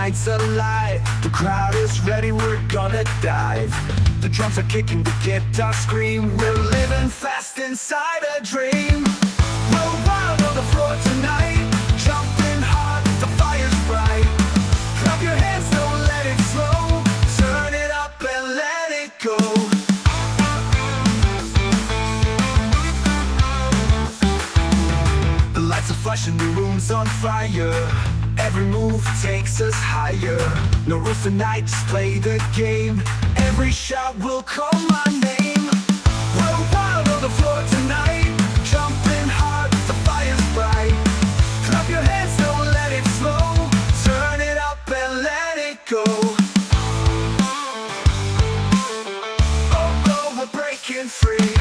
night's alight. The crowd is ready, we're gonna dive. The drums are kicking, the guitar scream. We're living fast inside a dream. We're wild on the floor tonight, jumping hard, the fire's bright. Clap your hands, don't let it slow. Turn it up and let it go. The lights are flashing, the room's on fire. Every move takes us higher. No rules tonight, just play the game. Every shot will call my name. We're wild on the floor tonight, jumping hard, the fire's bright. Clap your hands, don't let it slow. Turn it up and let it go. Oh, oh, we're breaking free.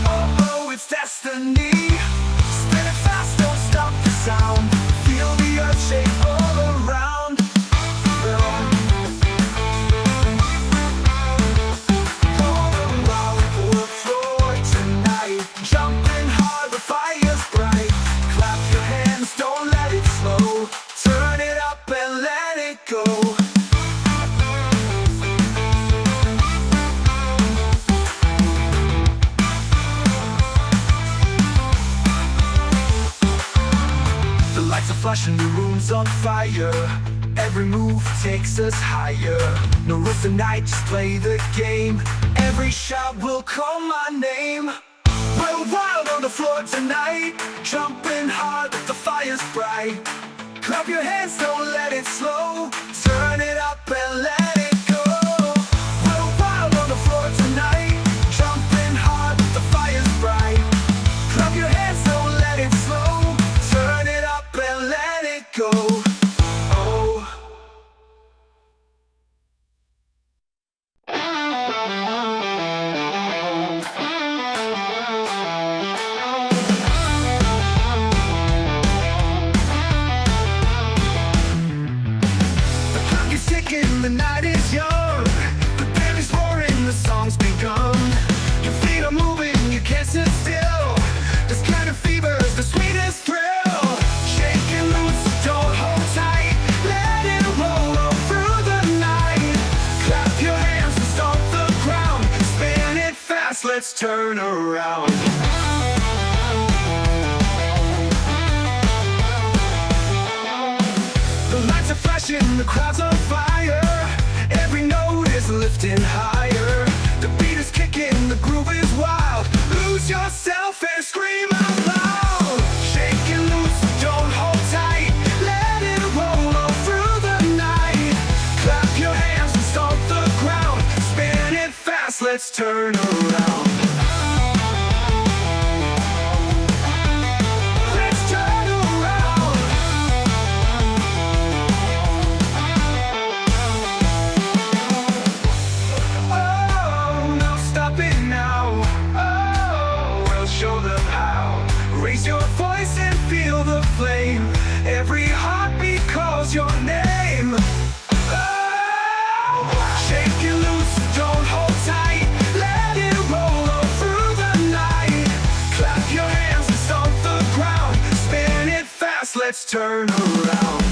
Oh, oh, it's destiny. Sound. Feel the earth shake all around. On the wild floor tonight, jumping hard, the fire's bright. Clap your hands, don't let it slow. Turn it up and let it go. Flashing, the room's on fire. Every move takes us higher. No rules tonight, just play the game. Every shot will call my name. We're wild on the floor tonight, jumping hard, the fire's bright. Clap your hands, don't let it slow. Turn it up and let it go. We're wild on the floor tonight, jumping hard, the fire's bright. Clap your hands, don't let it slow. Turn it up and let it go. Oh. The clock is ticking, the night is young. The band is roaring, the song's begun. Your feet are moving, you can't sit still. This kind of fever's the sweetest thrill. Let's turn around. The lights are flashing, the crowd's on fire. Every note is lifting higher. The beat is kicking, the groove is wild. Lose yourself and scream out loud. Shake and loose, don't hold tight. Let it roll all through the night. Clap your hands and stomp the ground. Spin it fast, let's turn around. Every heartbeat calls your name. Oh, shake it loose, don't hold tight. Let it roll all through the night. Clap your hands and stomp the ground. Spin it fast, let's turn around.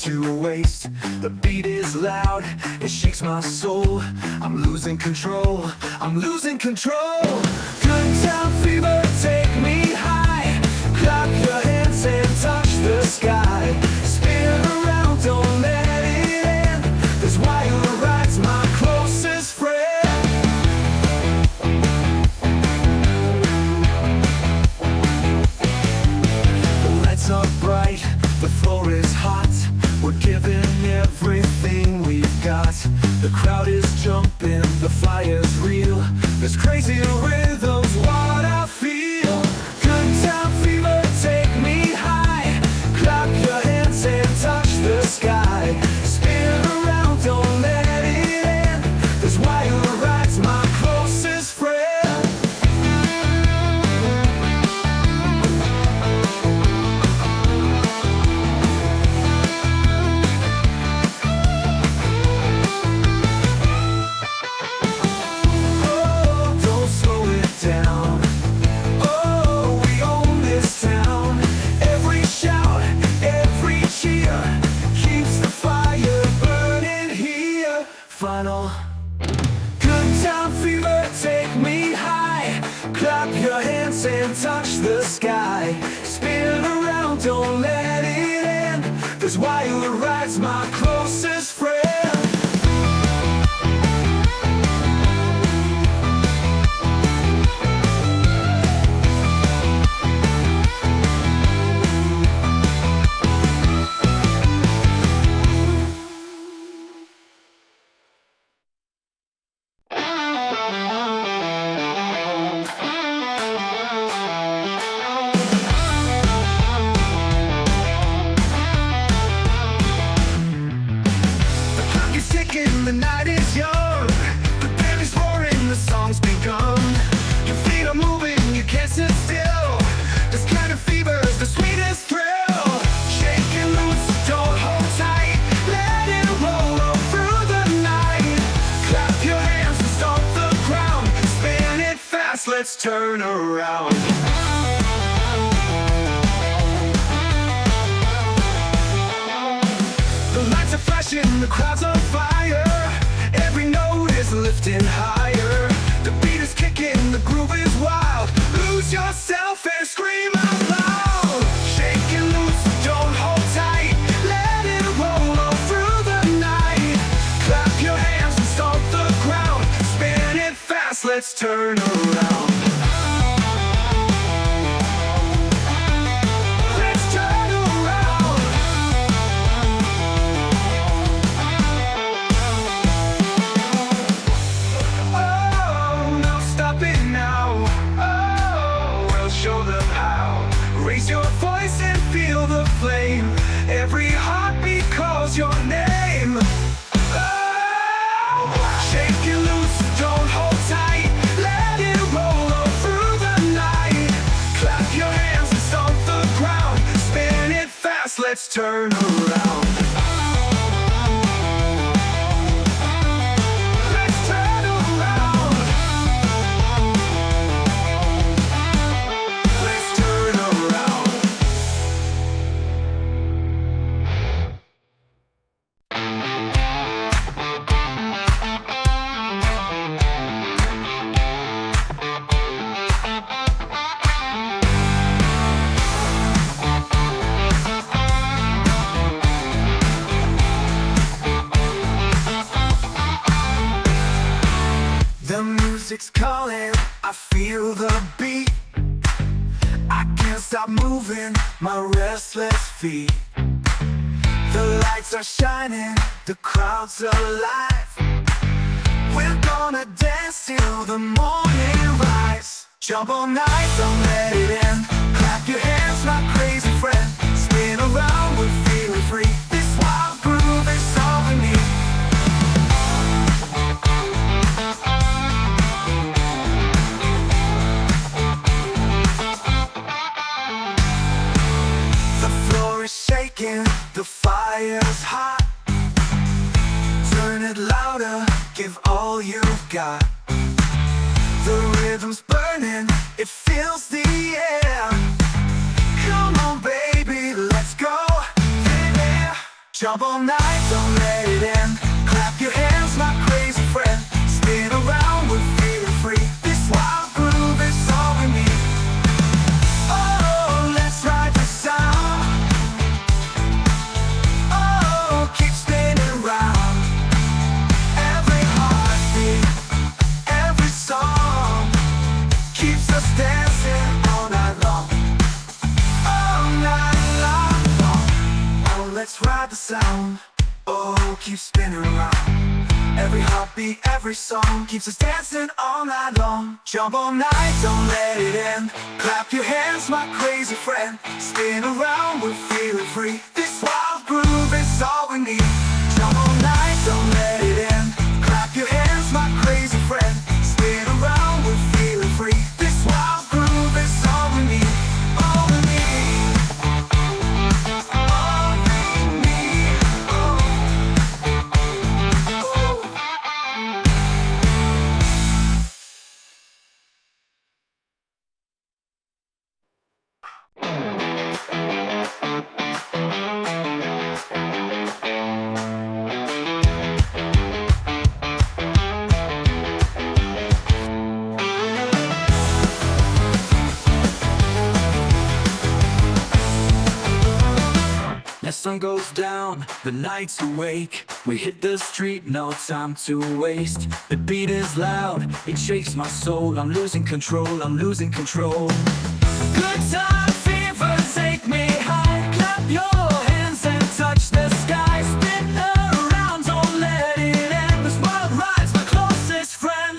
to waste. The beat is loud, it shakes my soul. I'm losing control, I'm losing control. Good time fever, take me high. Clap your hands and touch the sky. Spin around, don't let it end. This wire ride's my closest friend. Are bright, the floor is hot. We're giving everything we've got. The crowd is jumping, the fire's real. This crazy rhythm's what I feel. Good time fever, take me high. Clap your hands and touch the sky. Spin around, don't let it end. This wire ride's my closest friend. Final. Good time fever, take me high. Clap your hands and touch the sky. Spin around, don't let it end. This wire ride's my closest friend. The night is young, the band is roaring, the song's begun. Your feet are moving, you can't sit still. This kind of fever's the sweetest thrill. Shake and loose, don't hold tight. Let it roll all through the night. Clap your hands and stomp the ground. Spin it fast, let's turn around. The lights are flashing, the crowd's on fire. Every note is lifting higher. The beat is kicking, the groove is wild. Lose yourself and scream out loud. Shake and loose, don't hold tight. Let it roll all through the night. Clap your hands and stomp the ground. Spin it fast, let's turn around. Raise your voice and feel the flame. Every heartbeat calls your name. Oh! Shake it loose, don't hold tight. Let it roll all through the night. Clap your hands and stomp the ground. Spin it fast, let's turn around. The music's calling, I feel the beat. I can't stop moving my restless feet. The lights are shining, the crowd's alive. We're gonna dance till the morning rise. Jump all night, don't let it end. Clap your hands, my crazy friend. Spin around, we're feeling free. This wild groove is all we need. The fire's hot. Turn it louder, give all you've got. The rhythm's burning, it fills the air. Come on baby, let's go. Yeah. Jump Jump all night, don't let it end. Clap your hands, my crazy friend. Spin around, we're feeling free. This wild groove is all we need. Oh, let's ride the sound. Oh, keep spinning round. Every heartbeat, every song keeps us dancing all night long. All night long. Oh, let's ride the sound. Oh, keep spinning around. Every heartbeat, every song keeps us dancing all night long. Jump all night, don't let it end. Clap your hands, my crazy friend. Spin around, we're feeling free. This wild groove is all we need. Jump all night, don't let it end. Clap your hands, my crazy friend. Spin around, we're feeling free. This wild groove is all we need. All we need. All we need. Oh. As sun goes down, the night's awake. We hit the street, no time to waste. The beat is loud, it shakes my soul. I'm losing control, I'm losing control. Good time fever, take me high. Clap your hands and touch the sky. Spin around, don't let it end. This wild ride's my closest friend.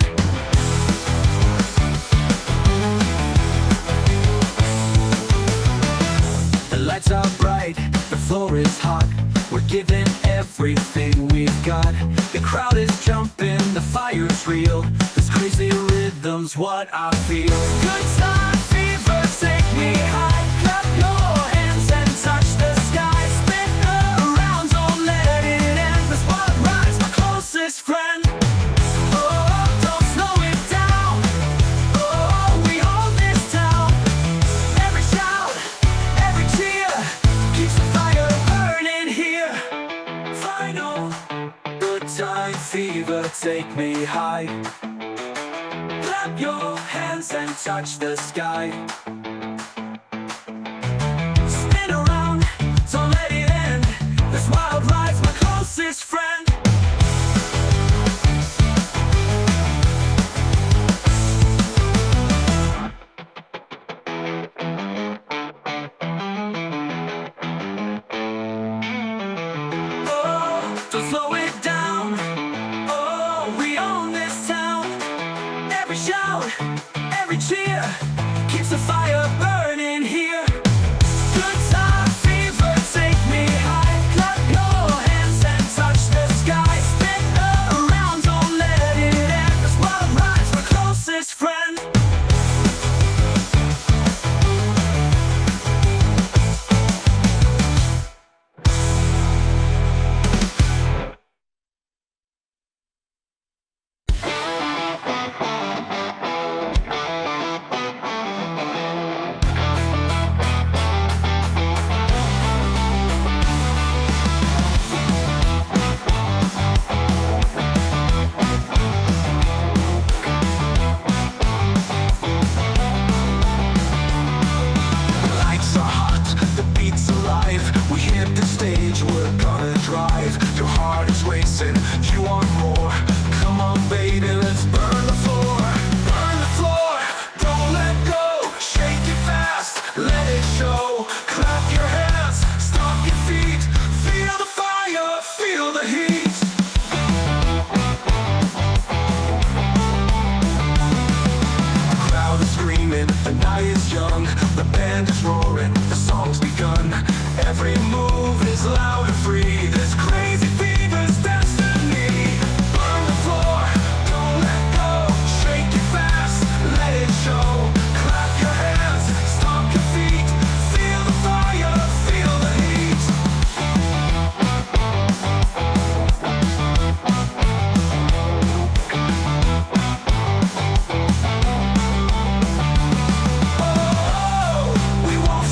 The lights are bright, the floor is hot. We're giving everything we've got. The crowd is jumping, the fire's real. This crazy rhythm's what I feel. Good time fever, take me high. Clap your hands and touch the sky. Spin around, don't let it end. This wild ride's my closest friend. Oh, don't slow it down. Oh, we hold this town. Every shout, every cheer keeps the fire burning here. Final, good time fever, take me high. Clap your hands and touch the sky. Spin around, don't let it end. This wild ride's my closest friend. Oh, don't slow it down. Oh, we own this town. Every shout, every cheer keeps the fire burning here. Good time fever, take me high. Clap your hands and touch the sky. Spin around, don't let it end. This wild ride's my closest friend. Lights are hot, the beat's alive. We hit the stage, we're gonna drive. Your heart is racing, you want more. Come on baby, let's burn the floor. Burn the floor, don't let go. Shake it fast, let it show. Clap your hands, stomp your feet. Feel the fire, feel the heat. Crowd is screaming, the night is young. The band is roaring, the song's begun. Every move is loud and free. This crazy fever's destiny. Burn the floor, don't let go. Shake it fast, let it show. Clap your hands, stomp your feet. Feel the fire, feel the heat. Oh, we won't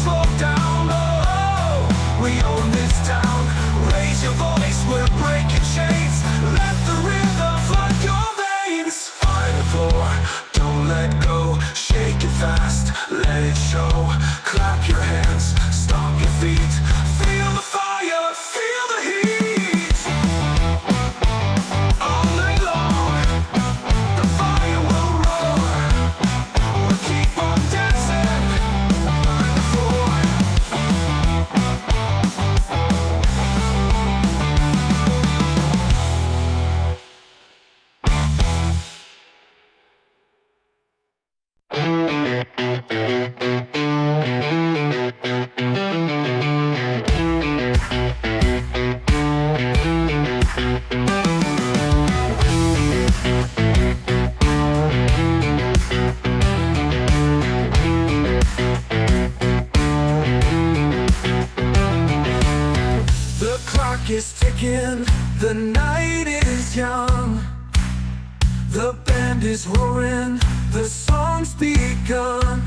is roaring, the song's begun.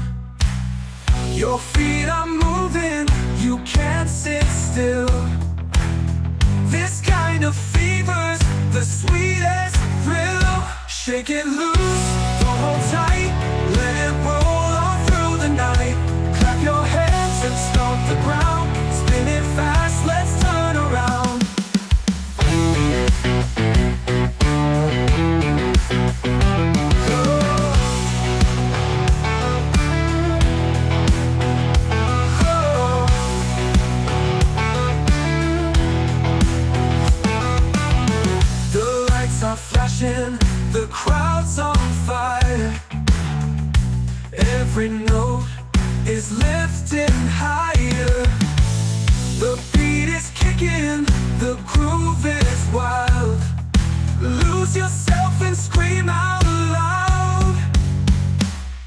Your feet are moving, you can't sit still. This kind of fever's the sweetest thrill. Shake it loose, don't hold tight, let it roll on through the night. Clap your hands and stomp the ground, spin it fast, let's turn around. The crowd's on fire. Every note is lifting higher. The beat is kicking, the groove is wild. Lose yourself and scream out loud.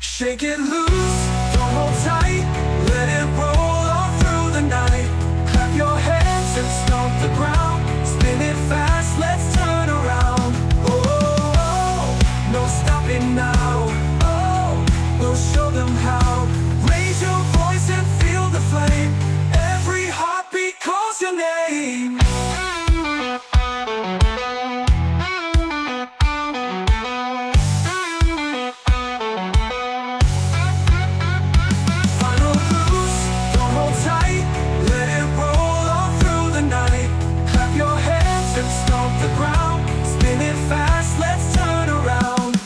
Shake it loose, don't hold tight, let it roll all through the night. Clap your hands and stomp the ground, spin it fast, let's turn around. No stopping now, oh, we'll show them how. Raise your voice and feel the flame. Every heartbeat calls your name. Final loose, don't hold tight, let it roll all through the night. Clap your hands and stomp the ground, spin it fast, let's turn around.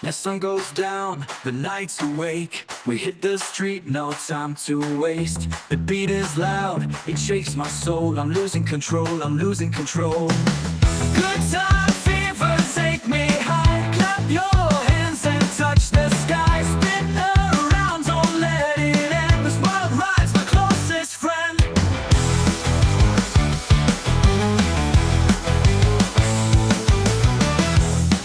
As sun goes down, the night's awake. We hit the street, no time to waste. The beat is loud, it shakes my soul. I'm losing control, I'm losing control. Good time fever, take me high. Clap your hands and touch the sky. Spin around, don't let it end. This wild ride's my closest friend.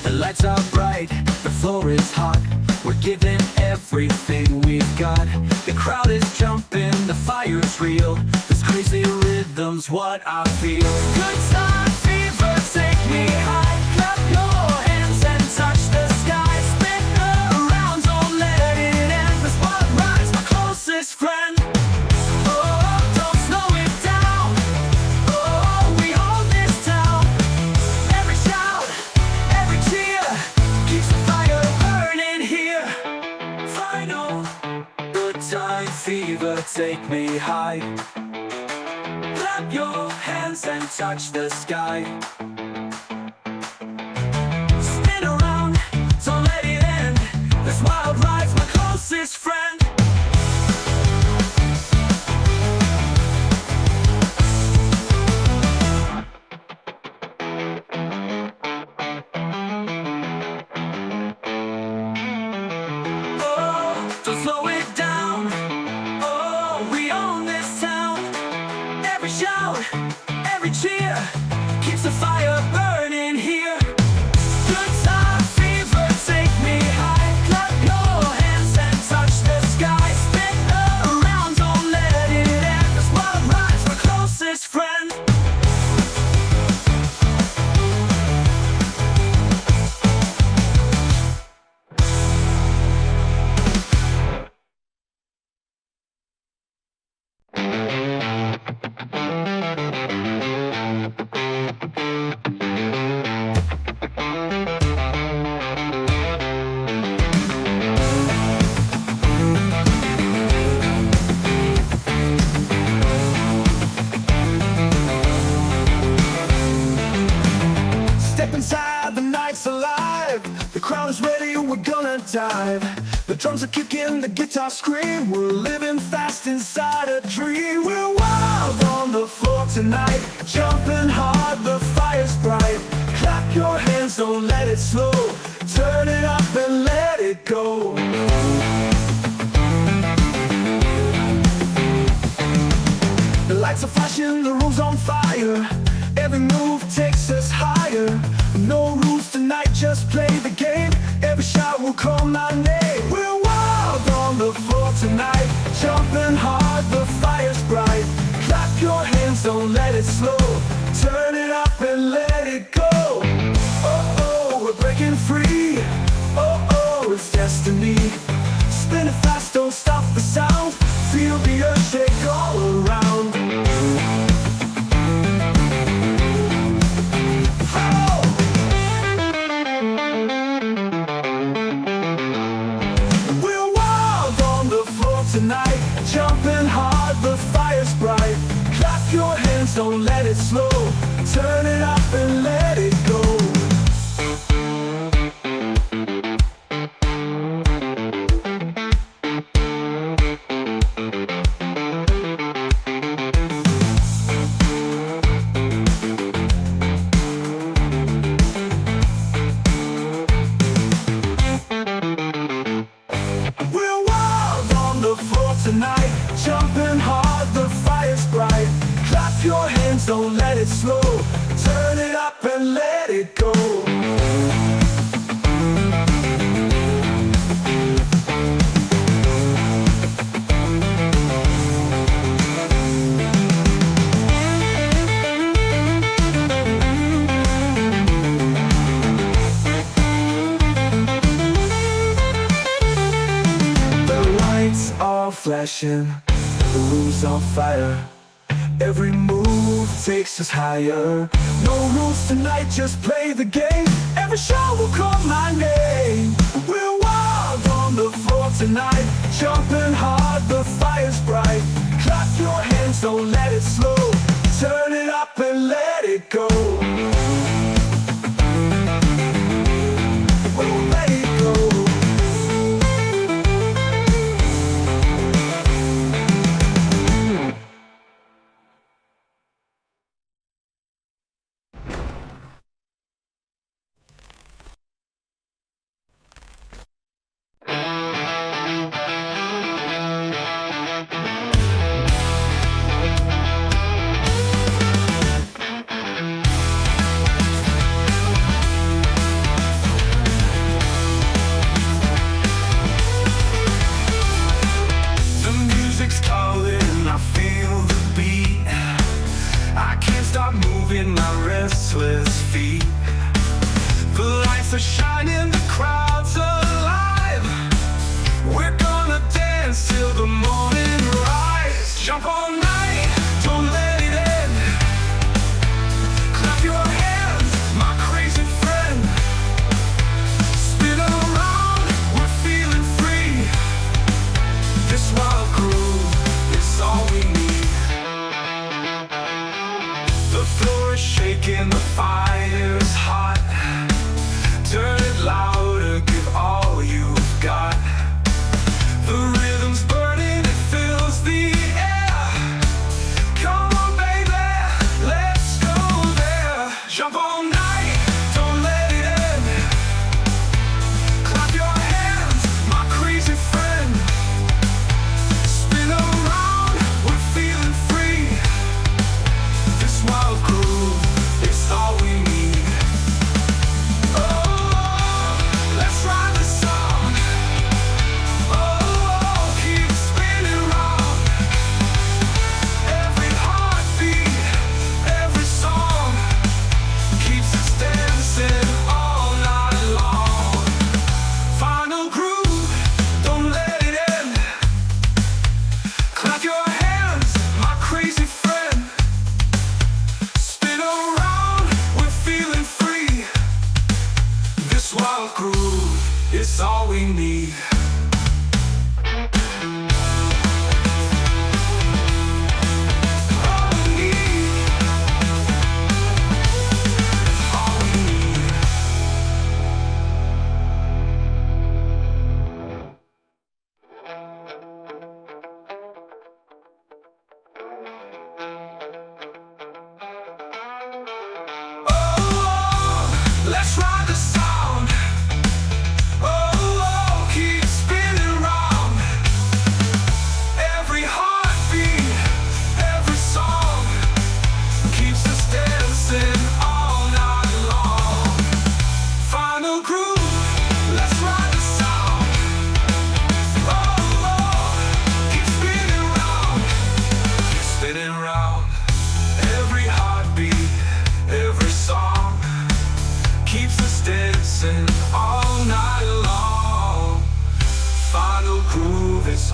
The lights are bright, the floor is hot. We're giving everything we've got. The crowd is jumping, the fire's real. This crazy rhythm's what I feel. Good time fever, take me high. Clap your hands and touch the sky. Spin around, don't let it end. This wild ride's my closest friend. Oh, don't slow it down. Oh, we own this town. Every shout, every cheer keeps the fire burning here. Final, good time fever, take me high. Clap your hands and touch the sky. Spin around, don't let it end. This wild ride's my closest friend. Don't slow it down. Oh, we own this town. Every shout, every cheer keeps the fire burning here. Good time fever, take me high. Clap your hands and touch the sky. Spin around, don't let it end. This wild ride's my closest friend. Step inside, the night's alive. The crowd is ready, we're gonna dive. The drums are kicking, the guitar scream. We're living fast inside a dream. We're wild on the floor tonight, jumping hard, the fire's bright. Clap Clap your hands, don't let it slow. Turn it up and let it go. The lights are flashing, the room's on fire. Every move takes us higher. No rules tonight, just play the game. Every shot will call my name. We're wild on the floor tonight, jumping hard, the fire's bright. Clap your hands, don't let it slow. Turn it up and let it go. Oh, oh, we're breaking free. Oh, oh, it's destiny. Spin it fast, don't stop the sound. Feel the earth shake all around. Oh! We're wild on the floor tonight, jumping hard, the fire's bright. Clap your hands, don't let it slow. Turn it up and let it go. We're wild on the floor tonight, jumping hard, the fire's bright. Clap your hands, don't let it slow. Turn it up and let it go. The lights are flashing, the room's on fire. Every move takes us higher. No rules tonight, just play the game. Every shot will call my name. We're wild on the floor tonight, jumping hard, the fire's bright. Clap your hands, don't let it slow. Turn it up and let it go. Oh, let it go.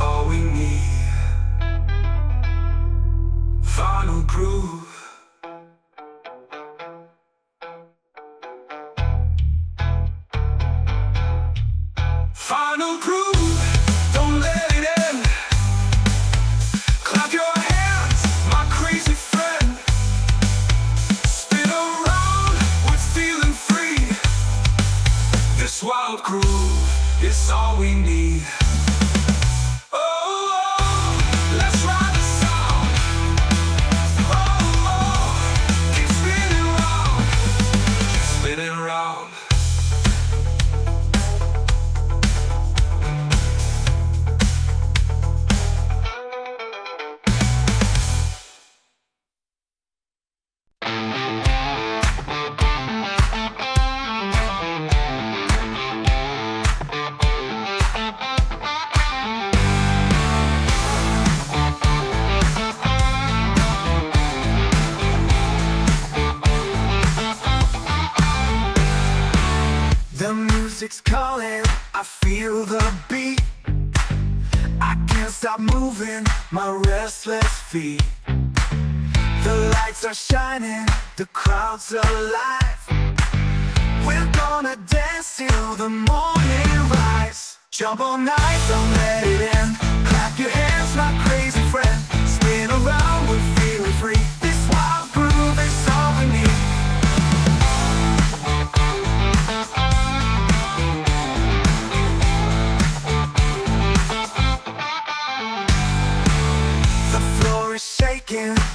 all we need. Final groove. Final groove, don't let it end. Clap your hands, my crazy friend. Spin around, we're feeling free. This wild groove is all we need. The music's calling, I feel the beat. I can't stop moving my restless feet. The lights are shining, the crowd's alive. We're gonna dance till the morning rise. Jump all night, don't let it end. Clap your hands, my crazy friend. Spin around, we're feeling free. This wild groove is all we need.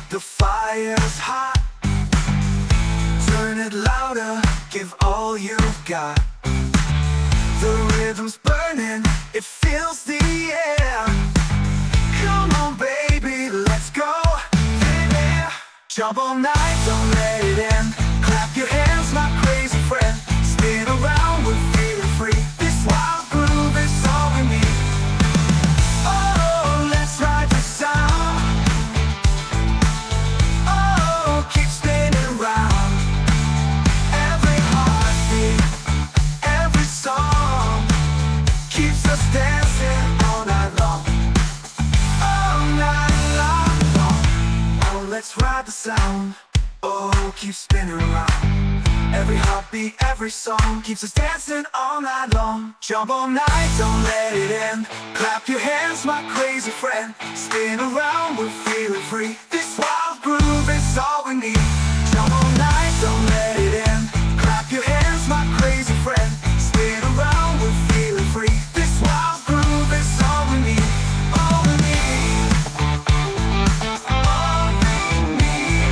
The fire's hot. Turn it louder, give all you've got. The rhythm's burning, it fills the air. Come on baby, let's go. Yeah. Jump all night, don't let it end. Clap your hands, my crazy friend. Spin around, we're feeling free. This wild groove is all we need. Oh, let's ride the sound. Keep spinning round. Every heartbeat, every song keeps us dancing all night long. All night long. Oh, let's ride the sound. Oh, keep spinning around. Every heartbeat, every song keeps us dancing all night long. Jump all night, don't let it end. Clap your hands, my crazy friend. Spin around, we're feeling free. This wild groove is all we need. Jump all night, don't let it end. Clap your hands, my crazy friend. Spin around, we're feeling free. This wild groove is all we need. All we need. All we need.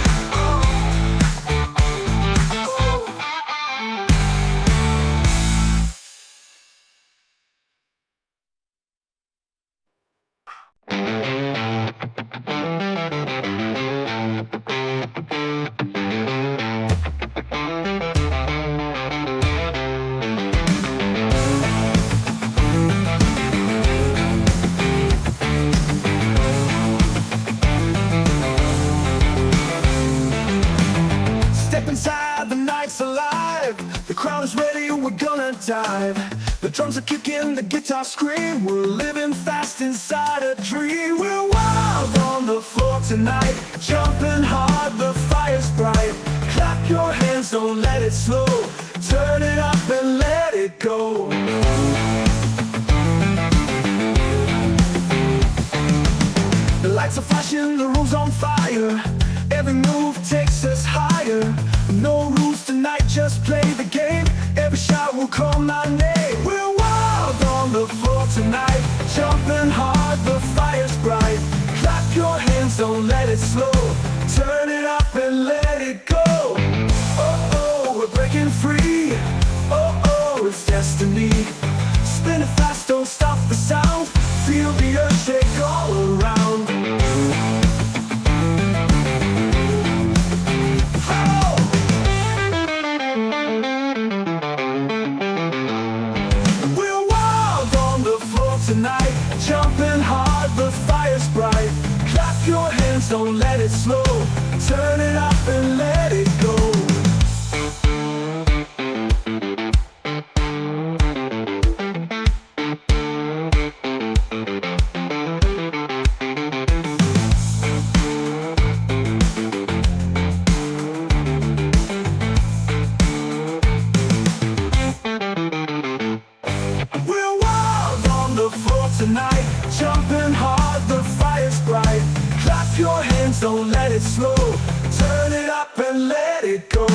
Step inside, the night's alive. The crowd is ready, we're gonna dive. The drums are kicking, the guitar scream. We're living fast inside a dream. We're wild on the floor tonight, jumping hard, the fire's bright. Clap your hands, don't let it slow. Turn it up and let it go. The lights are flashing, the room's on fire. Every move takes us higher. No rules tonight, just play the game. Every shot will call my name. We're wild on the floor tonight, jumping hard, the fire's bright. Clap your hands, don't let it slow. Turn it up and let it go. Oh, oh, we're breaking free. Oh, oh, it's destiny. Spin it fast, don't stop the sound. Feel the earth shake all around. Tonight, jumping hard, the fire's bright. Clap your hands, don't let it slow. Turn it up and let it go. tonight. Jumping hard, the fire's bright. Clap your hands, don't let it slow. Turn it up and let it go.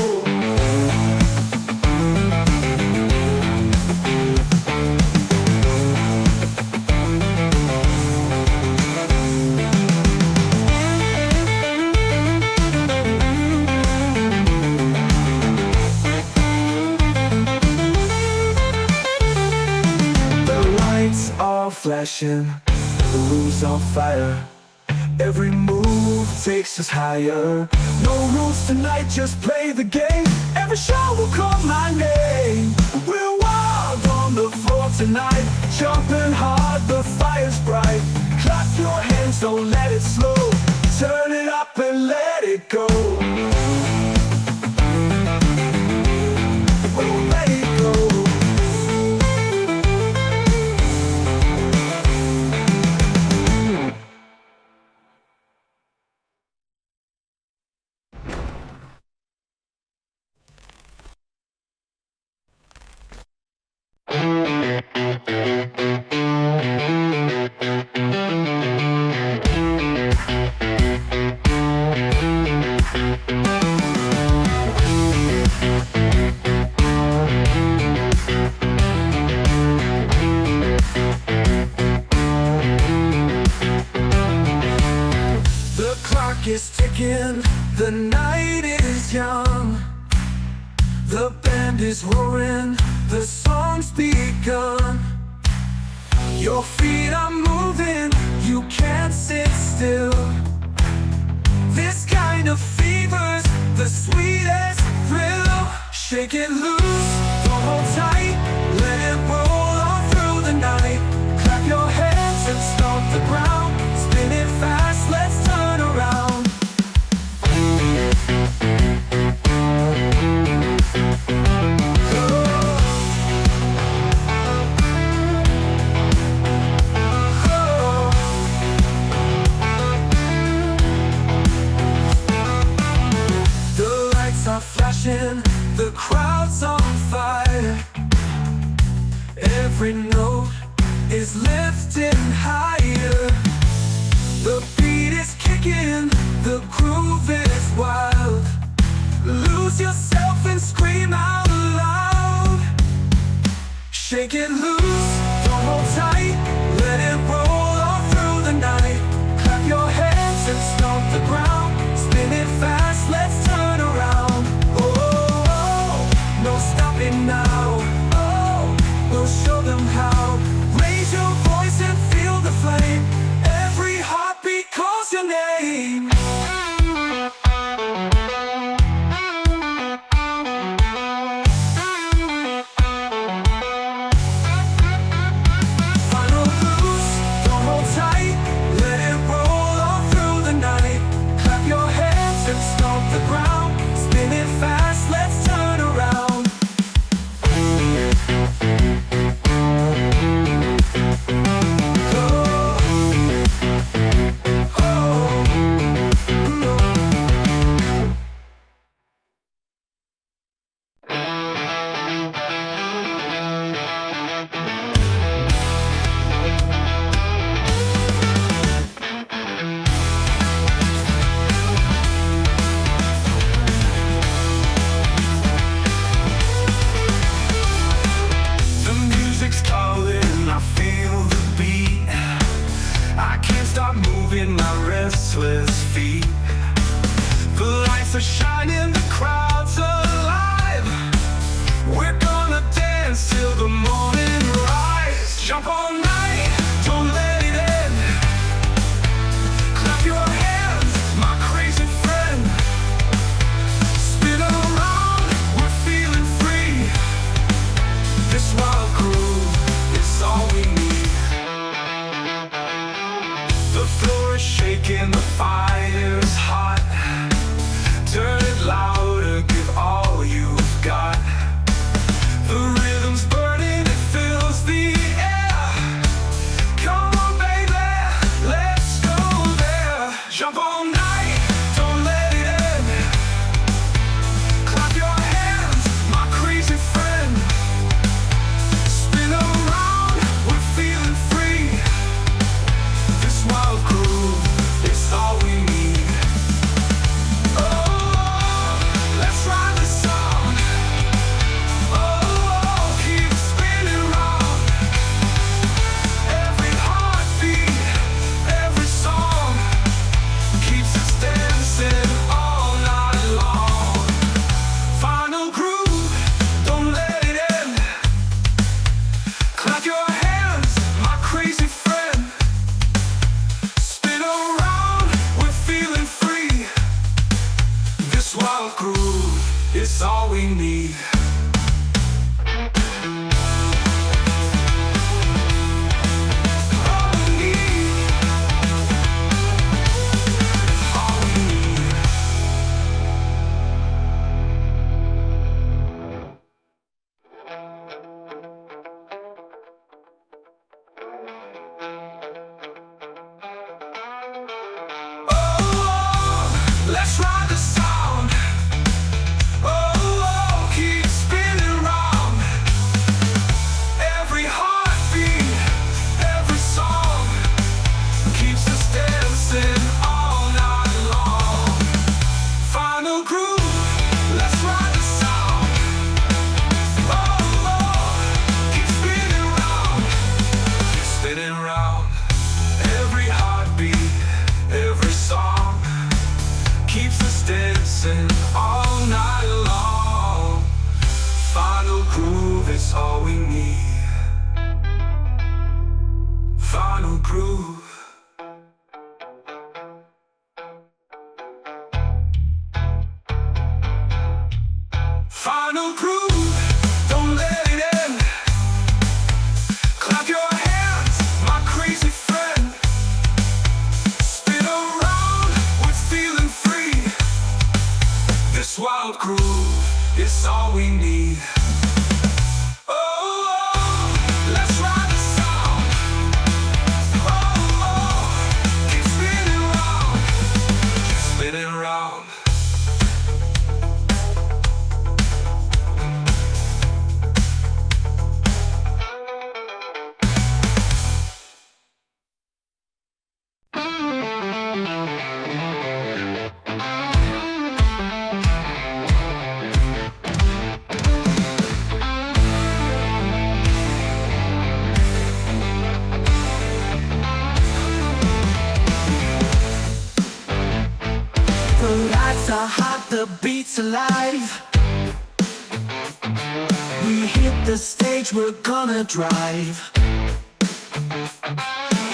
Flashing, the room's on fire. Every move takes us higher. No rules tonight, just play the game. Every shot will call my name. We're wild on the floor tonight. Jumping hard, the fire's bright. Clap your hands, don't let it slow. Turn it up and let it go. We'll let it go. Is ticking, the night is young. The band is roaring, the song's begun. Your feet are moving, you can't sit still. This kind of fever's the sweetest thrill. Shake it loose, don't hold tight. Let it roll on through the night. Clap your hands and stomp the ground. Spin it fast, let's turn around. The crowd's on fire. Every note is lifting higher. The beat is kicking, the groove is wild. Lose yourself and scream out loud. Shake it loose, don't hold tight. Let it roll all through the night. Clap your hands and stomp the ground. Spin it fast, let's turn around. No stopping now, oh, we'll show them how. Raise your voice and feel the flame. Every heartbeat calls your name. Final loose, don't hold tight. Let it roll all through the night. Clap your hands and stomp the ground. Spin it fast, let's turn around. Shining, the crowd's alive. We're gonna dance till the morning rise. Jump all night, don't let it end. Clap your hands, my crazy friend. Spin around, we're feeling free. This wild groove is all we need. The floor is shaking, the fire's hot. Turn it louder, give all you've got. The rhythm's burning, it fills the air. Come on, baby, let's go there. Jump all night, don't let it end. Clap your hands, my crazy friend. Spin around, we're feeling free. we need. Let's ride the sound. Oh, keep spinning round. Every heartbeat, every song keeps us dancing all night long. Final groove, let's ride the sound. Oh, keep spinning round, keep spinning round. Every heartbeat, every song keeps us dancing all night long. Final groove is all we need. Final groove. Final groove, don't let it end. Clap your hands, my crazy friend. Spin around, we're feeling free. This wild groove is all we need. Oh, let's ride the sound. Oh, keep spinning round, keep spinning round. The lights are hot, the beat's alive. We hit the stage, we're gonna drive.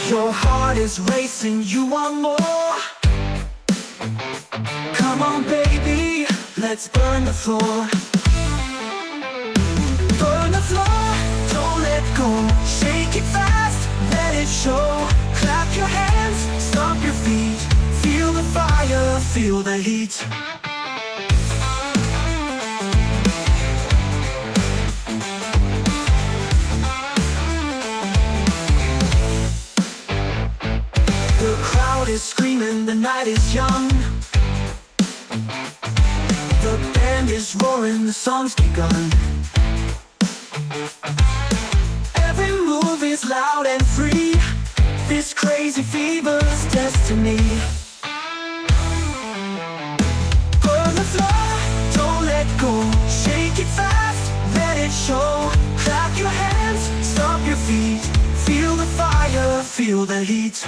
Your heart is racing, you want more. Come on baby, let's burn the floor. Burn the floor, don't let go. Shake it fast, let it show. Clap your hands, stomp your feet. Feel the fire, feel the heat. The crowd is screaming, the night is young. The band is roaring, the song's begun. Every move is loud and free. This crazy fever's destiny. Burn the floor, don't let go. Shake it fast, let it show. Clap your hands, stomp your feet. Feel the fire, feel the heat.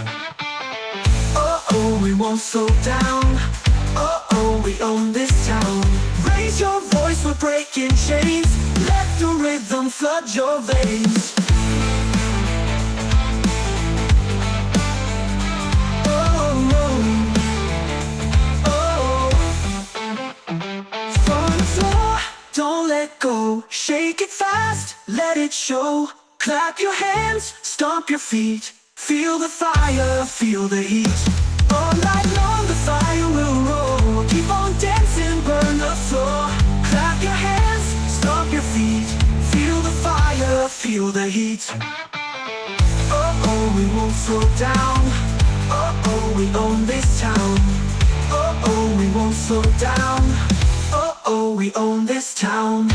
Oh, we won't slow down. Oh, we own this town. Raise your voice, we're breaking chains. Let the rhythm flood your veins. From the floor, don't let go. Shake it fast, let it show. Clap your hands, stomp your feet. Feel the fire, feel the heat. All night long the fire will roll. Keep on dancing, burn the floor. Clap your hands, stomp your feet. Feel the fire, feel the heat. Oh, we won't slow down. Oh, we own this town. Oh, we won't slow down. Oh, we own this town.